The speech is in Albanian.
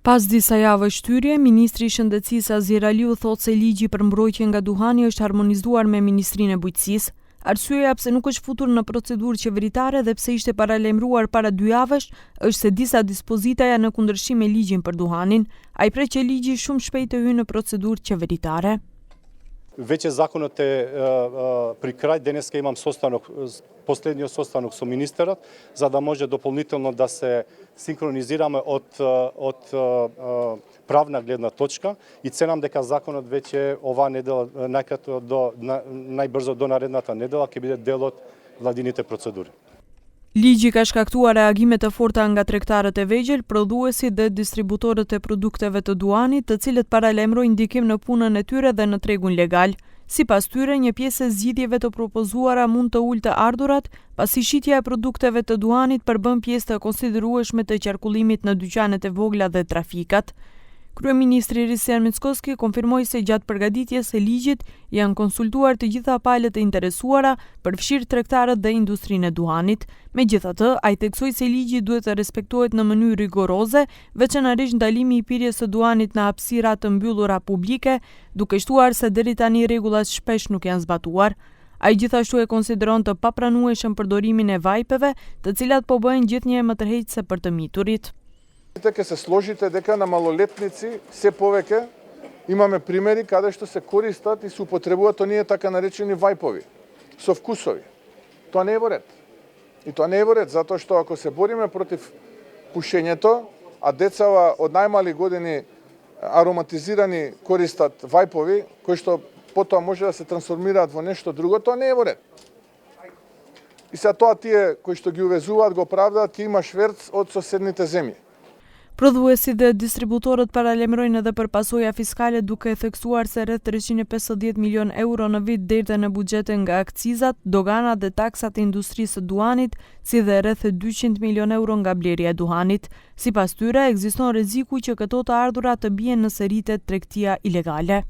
Pas disa javësh shtyrie, Ministri i Shëndetësisë Azir Aliu thotë se ligji për mbrojtje nga duhani është harmonizuar me Ministrinë e Bujqësisë. Arsyeja pse nuk është futur në procedurë qeveritare dhe pse ishte paralajmëruar para 2 javësh është se disa dispozita janë në kundërshtim me ligjin për duhanin. Ai pret që ligji shumë shpejt të hyjë në procedurë qeveritare. Već je zakonot pri kraj, danas ga imam sastanak, posljednji sastanak sa ministrat, za da može doполнително da se sinkroniziramo od pravna гледна точка и ценам дека законот веќе ова недела најбрзо до наредната недела ќе биде дел од владините процедури. Ligji ka shkaktuar reagime të forta nga tregtarët e vegjël, prodhuesit dhe distributorët e produkteve të duhanit, të cilët paralajmërojnë ndikim në punën e tyre dhe në tregun legal. Sipas tyre, një pjesë e zgjidhjeve të propozuara mund të ulë të ardhurat, pasi shitja e produkteve të duhanit përbën pjesë të konsiderueshme të qarkullimit në dyqanet e vogla dhe trafikat. Kryeministri Risian Mickoski konfirmoi se gjatë përgatitjes së ligjit janë konsultuar të gjitha palët e interesuara, përfshirë tregtarët dhe industrinë e duhanit. Megjithatë, ai theksoi se ligji duhet të respektohet në mënyrë rigoroze, veçanërisht ndalimi i pirjes së duhanit në hapësira të mbyllura publike, duke shtuar se deri tani rregullat shpesh nuk janë zbatuar. Ai gjithashtu e konsideron të papranueshëm përdorimin e vajpeve, të cilat po bëhen gjithnjë më tërheqëse për të miturit. Ке се сложите дека на малолетници се повеќе имаме примери каде што се користат и се употребуваат оние така наречени вајпови со вкусови. Тоа не е во ред. И тоа не е во ред затоа што ако се бориме против пушењето, а децава од најмали години ароматизирани користат вајпови, кои што потоа може да се трансформираат во нешто друго, тоа не е во ред. И сега тоа тие кои што ги увезуваат го правдаат ќе има шверц од соседните земји. Prodhuesit dhe distributorët paralajmërojnë edhe për pasoja fiskale, duke theksuar se rreth 350 milion euro në vit derdhen në buxhete nga akcizat, doganat dhe taksat e industrisë së duhanit, si dhe rreth 200 milion euro nga blerja e duhanit. Sipas tyre, ekziston rreziku që këto të ardhurat të bien në seritet tregtia ilegale.